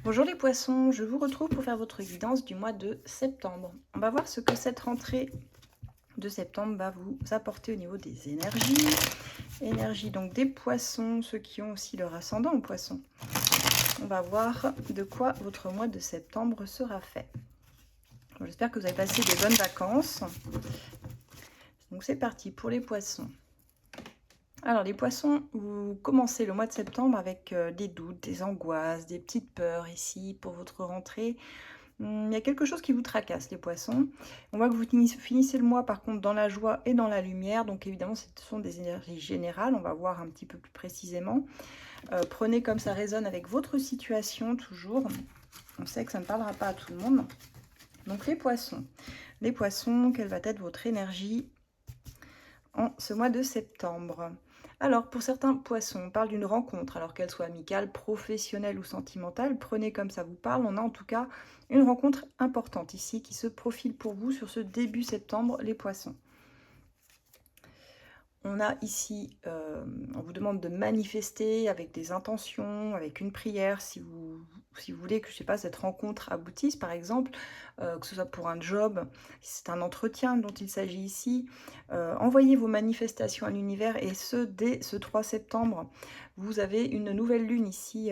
Bonjour les poissons, je vous retrouve pour faire votre guidance du mois de septembre. On va voir ce que cette rentrée de septembre va vous apporter au niveau des énergies. Énergie donc des poissons, ceux qui ont aussi leur ascendant en poisson. On va voir de quoi votre mois de septembre sera fait. J'espère que vous avez passé des bonnes vacances. Donc c'est parti pour les poissons. Alors les poissons, vous commencez le mois de septembre avec des doutes, des angoisses, des petites peurs ici pour votre rentrée. Il y a quelque chose qui vous tracasse les poissons. On voit que vous finissez le mois par contre dans la joie et dans la lumière. Donc évidemment ce sont des énergies générales. On va voir un petit peu plus précisément. Prenez comme ça résonne avec votre situation toujours. On sait que ça ne parlera pas à tout le monde. Donc les poissons, quelle va être votre énergie en ce mois de septembre? Alors, pour certains poissons, on parle d'une rencontre, alors qu'elle soit amicale, professionnelle ou sentimentale. Prenez comme ça vous parle. On a en tout cas une rencontre importante ici qui se profile pour vous sur ce début septembre, les poissons. On a ici, on vous demande de manifester avec des intentions, avec une prière, si vous voulez que, je sais pas, cette rencontre aboutisse, par exemple, que ce soit pour un job, si c'est un entretien dont il s'agit ici. Envoyez vos manifestations à l'univers et ce, dès ce 3 septembre. Vous avez une nouvelle lune ici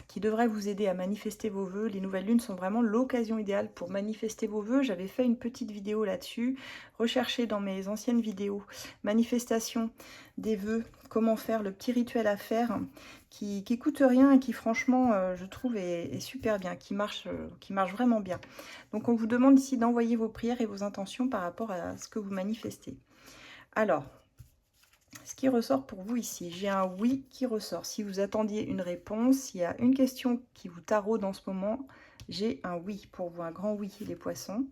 qui devrait vous aider à manifester vos vœux. Les nouvelles lunes sont vraiment l'occasion idéale pour manifester vos vœux. J'avais fait une petite vidéo là-dessus. Recherchez dans mes anciennes vidéos manifestation des vœux, comment faire, le petit rituel à faire qui coûte rien et qui franchement je trouve est super bien, qui marche vraiment bien. Donc on vous demande ici d'envoyer vos prières et vos intentions par rapport à ce que vous manifestez. Alors, ce qui ressort pour vous ici, j'ai un oui qui ressort. Si vous attendiez une réponse, s'il y a une question qui vous taraude en ce moment, j'ai un oui pour vous, un grand oui les poissons.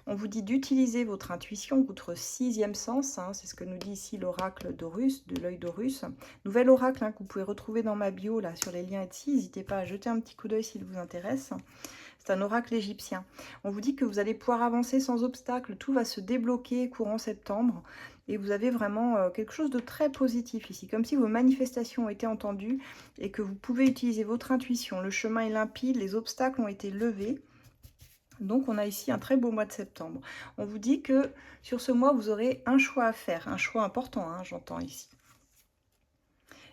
On vous dit d'utiliser votre intuition, votre sixième sens, hein, c'est ce que nous dit ici l'oracle d'Horus, de l'œil d'Horus. Nouvel oracle que vous pouvez retrouver dans ma bio, là sur les liens ici, n'hésitez pas à jeter un petit coup d'œil s'il vous intéresse. C'est un oracle égyptien. On vous dit que vous allez pouvoir avancer sans obstacle, tout va se débloquer courant septembre. Et vous avez vraiment quelque chose de très positif ici, comme si vos manifestations ont été entendues et que vous pouvez utiliser votre intuition. Le chemin est limpide, les obstacles ont été levés. Donc on a ici un très beau mois de septembre. On vous dit que sur ce mois, vous aurez un choix à faire, un choix important, hein, j'entends ici.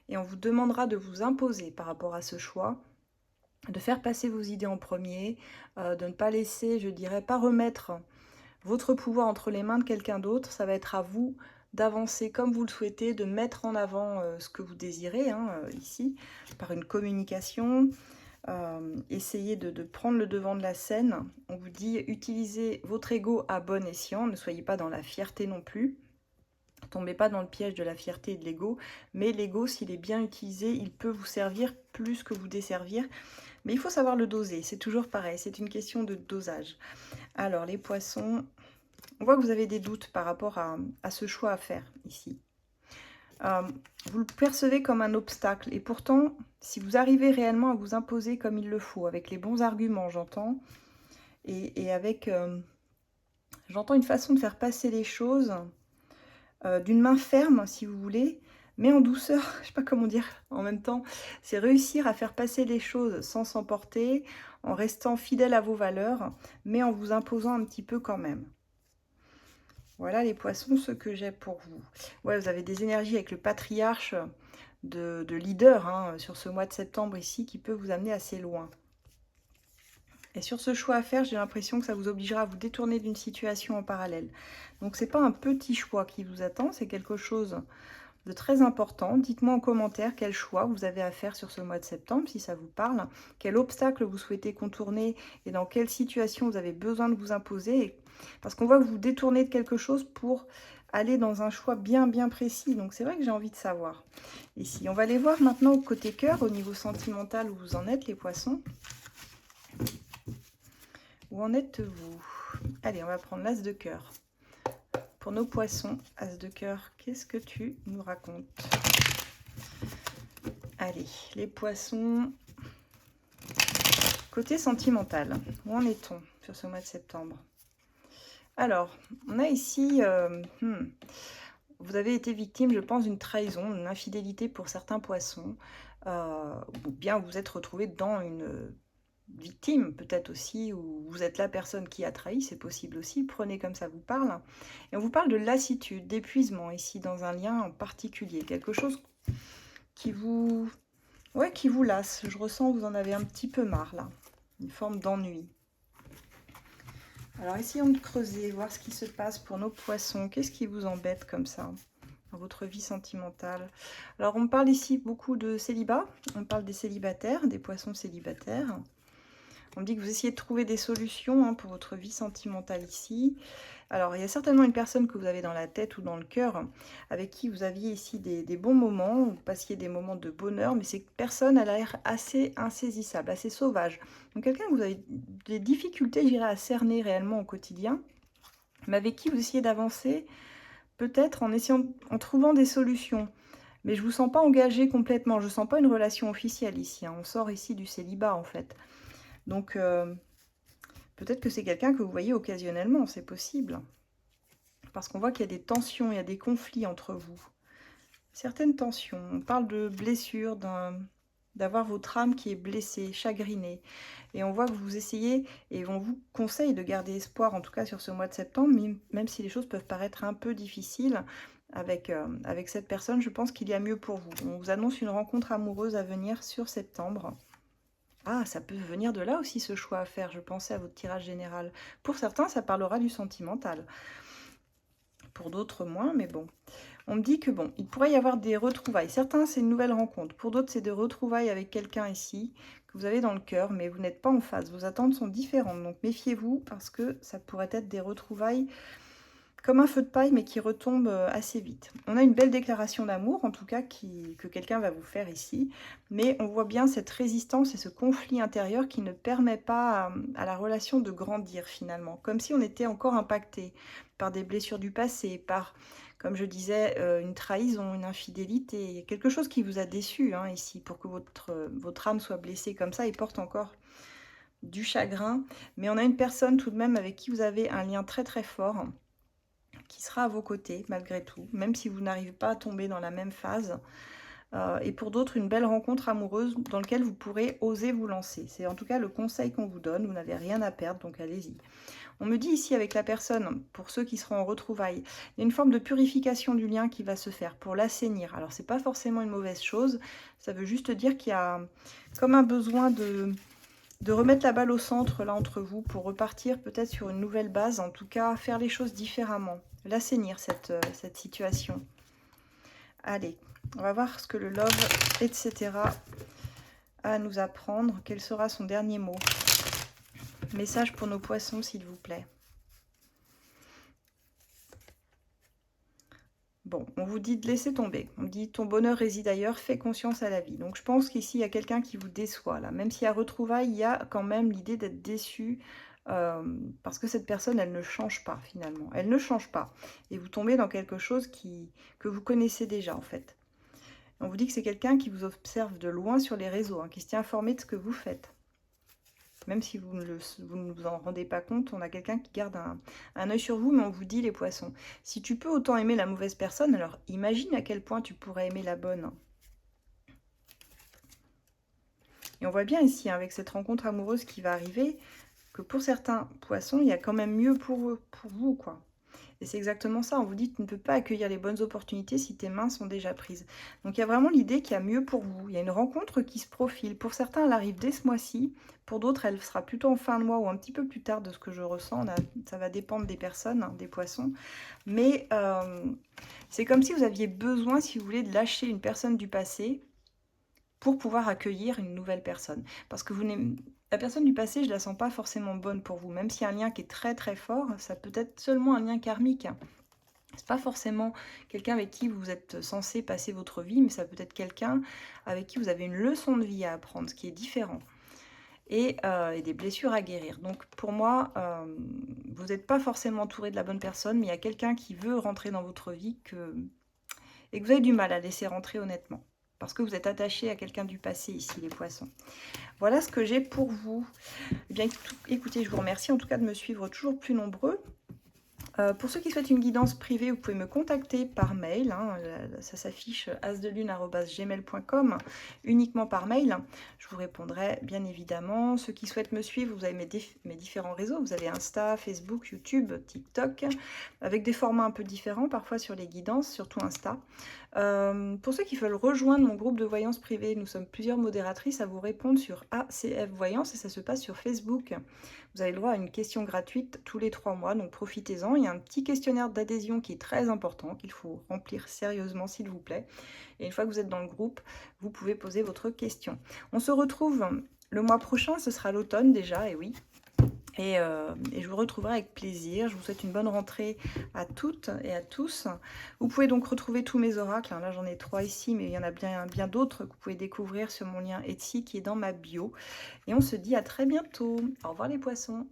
Et on vous demandera de vous imposer par rapport à ce choix, de faire passer vos idées en premier, de ne pas laisser, je dirais, pas remettre votre pouvoir entre les mains de quelqu'un d'autre. Ça va être à vous d'avancer comme vous le souhaitez, de mettre en avant ce que vous désirez, hein, ici, par une communication. Essayez de prendre le devant de la scène. On vous dit, utilisez votre ego à bon escient, ne soyez pas dans la fierté non plus. Tombez pas dans le piège de la fierté et de l'ego, mais l'ego, s'il est bien utilisé, il peut vous servir plus que vous desservir. Mais il faut savoir le doser, c'est toujours pareil, c'est une question de dosage. Alors, les poissons, on voit que vous avez des doutes par rapport à ce choix à faire ici. Vous le percevez comme un obstacle, et pourtant, si vous arrivez réellement à vous imposer comme il le faut, avec les bons arguments, j'entends, et avec, j'entends une façon de faire passer les choses, d'une main ferme, si vous voulez, mais en douceur, je ne sais pas comment dire en même temps, c'est réussir à faire passer les choses sans s'emporter, en restant fidèle à vos valeurs, mais en vous imposant un petit peu quand même. Voilà les poissons, ce que j'ai pour vous. Ouais, vous avez des énergies avec le patriarche de leader hein, sur ce mois de septembre ici qui peut vous amener assez loin. Et sur ce choix à faire, j'ai l'impression que ça vous obligera à vous détourner d'une situation en parallèle. Donc c'est pas un petit choix qui vous attend, c'est quelque chose de très important. Dites-moi en commentaire quel choix vous avez à faire sur ce mois de septembre, si ça vous parle. Quel obstacle vous souhaitez contourner et dans quelle situation vous avez besoin de vous imposer. Parce qu'on voit que vous détournez de quelque chose pour aller dans un choix bien précis. Donc c'est vrai que j'ai envie de savoir. Ici, on va aller voir maintenant au côté cœur, au niveau sentimental où vous en êtes les poissons. Où en êtes-vous? Allez, on va prendre l'as de cœur. Pour nos poissons, as de cœur, qu'est-ce que tu nous racontes? Allez, les poissons, côté sentimental, où en est-on sur ce mois de septembre? Alors, on a ici, vous avez été victime, je pense, d'une trahison, d'une infidélité pour certains poissons. ou bien vous êtes retrouvé dans une victime peut-être aussi, ou vous êtes la personne qui a trahi, c'est possible aussi, prenez comme ça vous parle. Et on vous parle de lassitude, d'épuisement ici dans un lien en particulier, quelque chose qui vous, ouais, qui vous lasse. Je ressens que vous en avez un petit peu marre là, une forme d'ennui. Alors essayons de creuser, voir ce qui se passe pour nos poissons. Qu'est-ce qui vous embête comme ça dans votre vie sentimentale? Alors on parle ici beaucoup de célibat, on parle des célibataires, des poissons célibataires. On me dit que vous essayez de trouver des solutions pour votre vie sentimentale ici. Alors, il y a certainement une personne que vous avez dans la tête ou dans le cœur, avec qui vous aviez ici des bons moments, vous passiez des moments de bonheur, mais cette personne, elle a l'air assez insaisissable, assez sauvage. Donc, quelqu'un que vous avez des difficultés, je dirais, à cerner réellement au quotidien, mais avec qui vous essayez d'avancer, peut-être en essayant, en trouvant des solutions. Mais je ne vous sens pas engagé complètement, je ne sens pas une relation officielle ici. On sort ici du célibat, en fait. Donc, peut-être que c'est quelqu'un que vous voyez occasionnellement, c'est possible. Parce qu'on voit qu'il y a des tensions, il y a des conflits entre vous. Certaines tensions. On parle de blessures, d'avoir votre âme qui est blessée, chagrinée. Et on voit que vous essayez, et on vous conseille de garder espoir, en tout cas sur ce mois de septembre, même si les choses peuvent paraître un peu difficiles. Avec cette personne, je pense qu'il y a mieux pour vous. On vous annonce une rencontre amoureuse à venir sur septembre. Ah, ça peut venir de là aussi ce choix à faire, je pensais à votre tirage général. Pour certains, ça parlera du sentimental. Pour d'autres, moins, mais bon. On me dit que bon, il pourrait y avoir des retrouvailles. Certains, c'est une nouvelle rencontre. Pour d'autres, c'est des retrouvailles avec quelqu'un ici, que vous avez dans le cœur, mais vous n'êtes pas en phase. Vos attentes sont différentes, donc méfiez-vous, parce que ça pourrait être des retrouvailles comme un feu de paille, mais qui retombe assez vite. On a une belle déclaration d'amour, en tout cas, que quelqu'un va vous faire ici. Mais on voit bien cette résistance et ce conflit intérieur qui ne permet pas à la relation de grandir, finalement. Comme si on était encore impacté par des blessures du passé, par, comme je disais, une trahison, une infidélité. Quelque chose qui vous a déçu, ici, pour que votre âme soit blessée comme ça et porte encore du chagrin. Mais on a une personne, tout de même, avec qui vous avez un lien très, très fort, qui sera à vos côtés malgré tout, même si vous n'arrivez pas à tomber dans la même phase. Et pour d'autres, une belle rencontre amoureuse dans laquelle vous pourrez oser vous lancer. C'est en tout cas le conseil qu'on vous donne, vous n'avez rien à perdre, donc allez-y. On me dit ici avec la personne, pour ceux qui seront en retrouvailles, il y a une forme de purification du lien qui va se faire pour l'assainir. Alors c'est pas forcément une mauvaise chose, ça veut juste dire qu'il y a comme un besoin de remettre la balle au centre là entre vous pour repartir peut-être sur une nouvelle base, en tout cas faire les choses différemment, l'assainir cette situation. Allez, on va voir ce que le love, etc. a à nous apprendre. Quel sera son dernier mot? Message pour nos poissons, s'il vous plaît. Bon, on vous dit de laisser tomber. On dit ton bonheur réside ailleurs, fais conscience à la vie. Donc je pense qu'ici, il y a quelqu'un qui vous déçoit. Là. Même s'il y a retrouvailles, il y a quand même l'idée d'être déçu. Parce que cette personne, elle ne change pas finalement. Elle ne change pas. Et vous tombez dans quelque chose que vous connaissez déjà en fait. On vous dit que c'est quelqu'un qui vous observe de loin sur les réseaux, qui se tient informé de ce que vous faites. Même si vous ne vous en rendez pas compte, on a quelqu'un qui garde un œil sur vous, mais on vous dit les poissons. Si tu peux autant aimer la mauvaise personne, alors imagine à quel point tu pourrais aimer la bonne. Et on voit bien ici, avec cette rencontre amoureuse qui va arriver, que pour certains poissons, il y a quand même mieux pour vous, quoi. Et c'est exactement ça, on vous dit que tu ne peux pas accueillir les bonnes opportunités si tes mains sont déjà prises. Donc il y a vraiment l'idée qu'il y a mieux pour vous. Il y a une rencontre qui se profile. Pour certains, elle arrive dès ce mois-ci. Pour d'autres, elle sera plutôt en fin de mois ou un petit peu plus tard de ce que je ressens. Ça va dépendre des personnes, des poissons. Mais c'est comme si vous aviez besoin, si vous voulez, de lâcher une personne du passé pour pouvoir accueillir une nouvelle personne. Parce que la personne du passé, je ne la sens pas forcément bonne pour vous. Même s'il y a un lien qui est très très fort, ça peut être seulement un lien karmique. C'est pas forcément quelqu'un avec qui vous êtes censé passer votre vie, mais ça peut être quelqu'un avec qui vous avez une leçon de vie à apprendre, ce qui est différent. Et des blessures à guérir. Donc pour moi, vous n'êtes pas forcément entouré de la bonne personne, mais il y a quelqu'un qui veut rentrer dans votre vie et que vous avez du mal à laisser rentrer honnêtement. Parce que vous êtes attaché à quelqu'un du passé ici, les poissons. Voilà ce que j'ai pour vous. Eh bien, écoutez, je vous remercie en tout cas de me suivre toujours plus nombreux. Pour ceux qui souhaitent une guidance privée, vous pouvez me contacter par mail, hein, ça s'affiche asdelune@gmail.com, uniquement par mail. Je vous répondrai bien évidemment. Ceux qui souhaitent me suivre, vous avez mes différents réseaux. Vous avez Insta, Facebook, YouTube, TikTok, avec des formats un peu différents parfois sur les guidances, surtout Insta. Pour ceux qui veulent rejoindre mon groupe de voyance privée, nous sommes plusieurs modératrices à vous répondre sur ACF Voyance et ça se passe sur Facebook. Vous avez le droit à une question gratuite tous les 3 mois, donc profitez-en. Il y a un petit questionnaire d'adhésion qui est très important, qu'il faut remplir sérieusement s'il vous plaît. Et une fois que vous êtes dans le groupe, vous pouvez poser votre question. On se retrouve le mois prochain, ce sera l'automne déjà, et oui. Et je vous retrouverai avec plaisir. Je vous souhaite une bonne rentrée à toutes et à tous. Vous pouvez donc retrouver tous mes oracles. Là, j'en ai 3 ici, mais il y en a bien d'autres que vous pouvez découvrir sur mon lien Etsy qui est dans ma bio. Et on se dit à très bientôt. Au revoir les poissons.